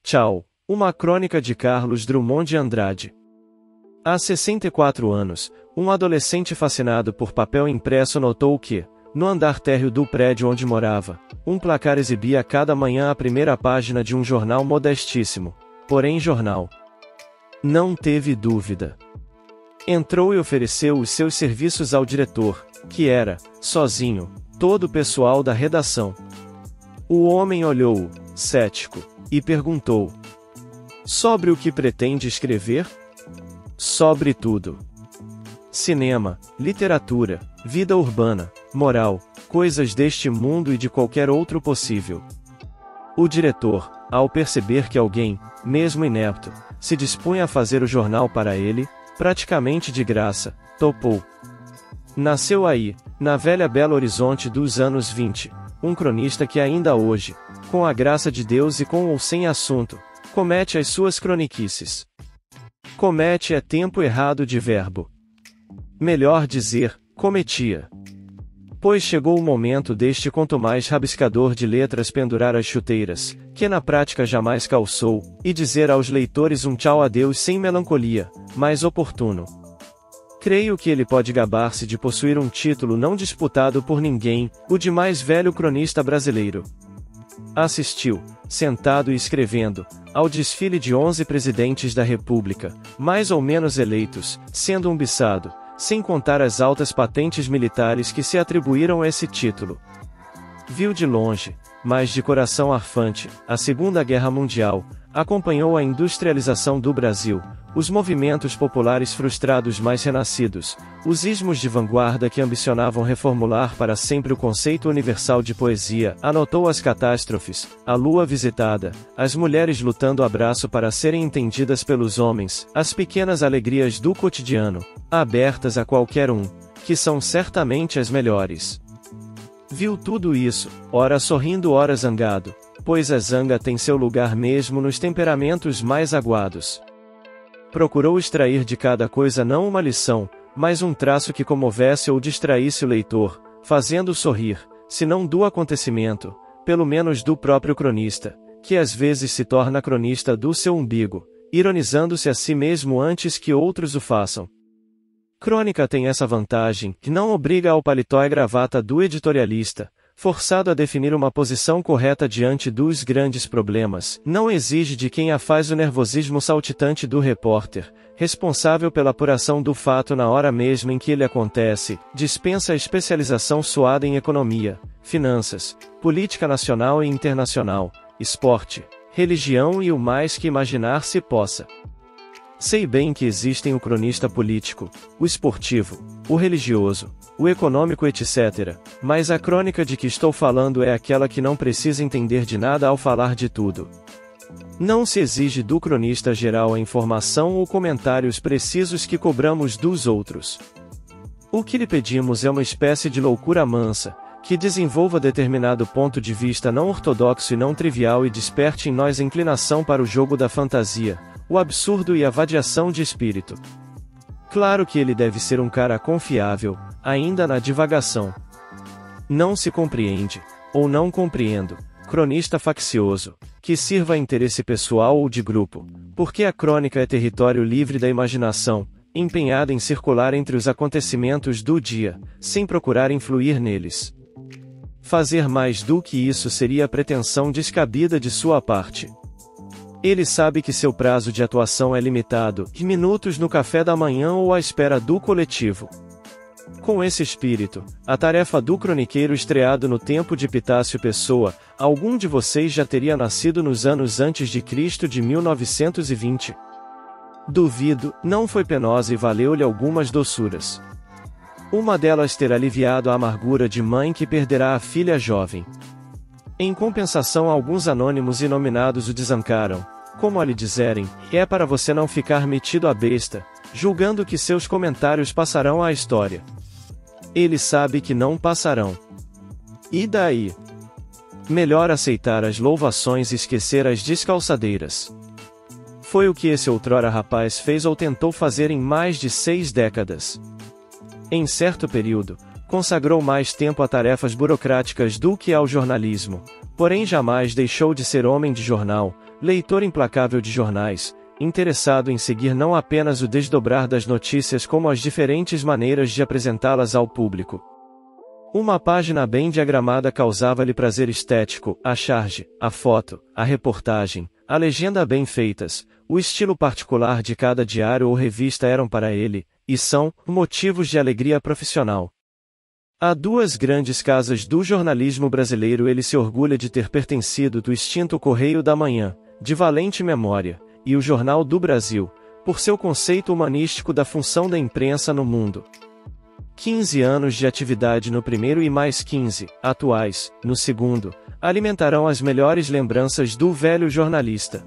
Tchau, uma crônica de Carlos Drummond de Andrade. Há 64 anos, um adolescente fascinado por papel impresso notou que, no andar térreo do prédio onde morava, um placar exibia cada manhã a primeira página de um jornal modestíssimo, porém jornal. Não teve dúvida. Entrou e ofereceu os seus serviços ao diretor, que era, sozinho, todo o pessoal da redação. O homem olhou-o, cético, e perguntou: sobre o que pretende escrever? Sobre tudo. Cinema, literatura, vida urbana, moral, coisas deste mundo e de qualquer outro possível. O diretor, ao perceber que alguém, mesmo inepto, se dispunha a fazer o jornal para ele, praticamente de graça, topou. Nasceu aí, na velha Belo Horizonte dos anos 20, um cronista que ainda hoje, com a graça de Deus e com ou sem assunto, comete as suas croniquices. Comete é tempo errado de verbo. Melhor dizer, cometia. Pois chegou o momento deste quanto mais rabiscador de letras pendurar as chuteiras, que na prática jamais calçou, e dizer aos leitores um tchau adeus sem melancolia, mas oportuno. Creio que ele pode gabar-se de possuir um título não disputado por ninguém, o de mais velho cronista brasileiro. Assistiu, sentado e escrevendo, ao desfile de 11 presidentes da República, mais ou menos eleitos, sendo um biçado, sem contar as altas patentes militares que se atribuíram esse título. Viu de longe, mas de coração arfante, a Segunda Guerra Mundial, acompanhou a industrialização do Brasil, os movimentos populares frustrados mais renascidos, os ismos de vanguarda que ambicionavam reformular para sempre o conceito universal de poesia, anotou as catástrofes, a lua visitada, as mulheres lutando a braço para serem entendidas pelos homens, as pequenas alegrias do cotidiano, abertas a qualquer um, que são certamente as melhores. Viu tudo isso, ora sorrindo ora zangado, pois a zanga tem seu lugar mesmo nos temperamentos mais aguados. Procurou extrair de cada coisa não uma lição, mas um traço que comovesse ou distraísse o leitor, fazendo sorrir, se não do acontecimento, pelo menos do próprio cronista, que às vezes se torna cronista do seu umbigo, ironizando-se a si mesmo antes que outros o façam. Crônica tem essa vantagem, que não obriga ao paletó e gravata do editorialista, forçado a definir uma posição correta diante dos grandes problemas, não exige de quem a faz o nervosismo saltitante do repórter, responsável pela apuração do fato na hora mesma em que ele acontece, dispensa a especialização suada em economia, finanças, política nacional e internacional, esporte, religião e o mais que imaginar se possa. Sei bem que existem o cronista político, o esportivo, o religioso, o econômico etc., mas a crônica de que estou falando é aquela que não precisa entender de nada ao falar de tudo. Não se exige do cronista geral a informação ou comentários precisos que cobramos dos outros. O que lhe pedimos é uma espécie de loucura mansa, que desenvolva determinado ponto de vista não ortodoxo e não trivial e desperte em nós a inclinação para o jogo da fantasia, o absurdo e a vadiação de espírito. Claro que ele deve ser um cara confiável, ainda na divagação. Não se compreende, ou não compreendo, cronista faccioso, que sirva a interesse pessoal ou de grupo, porque a crônica é território livre da imaginação, empenhada em circular entre os acontecimentos do dia, sem procurar influir neles. Fazer mais do que isso seria a pretensão descabida de sua parte. Ele sabe que seu prazo de atuação é limitado, e minutos no café da manhã ou à espera do coletivo. Com esse espírito, a tarefa do croniqueiro estreado no tempo de Epitácio Pessoa, algum de vocês já teria nascido nos anos antes de Cristo de 1920? Duvido, não foi penosa e valeu-lhe algumas doçuras. Uma delas ter aliviado a amargura de mãe que perderá a filha jovem. Em compensação, alguns anônimos inominados o desancaram, como a lhe dizerem, é para você não ficar metido à besta, julgando que seus comentários passarão à história. Ele sabe que não passarão. E daí? Melhor aceitar as louvações e esquecer as descalçadeiras. Foi o que esse outrora rapaz fez ou tentou fazer em mais de 6 décadas. Em certo período, consagrou mais tempo a tarefas burocráticas do que ao jornalismo, porém jamais deixou de ser homem de jornal, leitor implacável de jornais, interessado em seguir não apenas o desdobrar das notícias como as diferentes maneiras de apresentá-las ao público. Uma página bem diagramada causava-lhe prazer estético, a charge, a foto, a reportagem, a legenda bem feitas, o estilo particular de cada diário ou revista eram para ele, e são, motivos de alegria profissional. Há duas grandes casas do jornalismo brasileiro ele se orgulha de ter pertencido do extinto Correio da Manhã, de valente memória, e o Jornal do Brasil, por seu conceito humanístico da função da imprensa no mundo. 15 anos de atividade no primeiro e mais 15, atuais, no segundo, alimentarão as melhores lembranças do velho jornalista.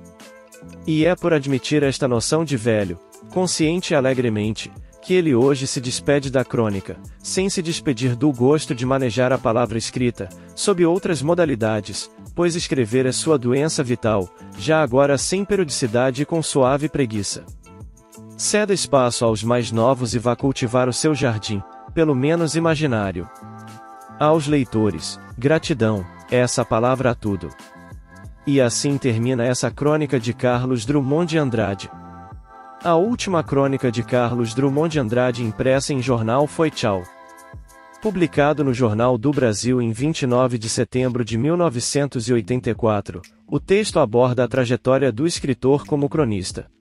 E é por admitir esta noção de velho, consciente e alegremente, que ele hoje se despede da crônica, sem se despedir do gosto de manejar a palavra escrita, sob outras modalidades, pois escrever é sua doença vital, já agora sem periodicidade e com suave preguiça. Ceda espaço aos mais novos e vá cultivar o seu jardim, pelo menos imaginário. Aos leitores, gratidão, essa palavra a tudo. E assim termina essa crônica de Carlos Drummond de Andrade. A última crônica de Carlos Drummond de Andrade impressa em jornal foi Tchau! Publicado no Jornal do Brasil em 29 de setembro de 1984, o texto aborda a trajetória do escritor como cronista.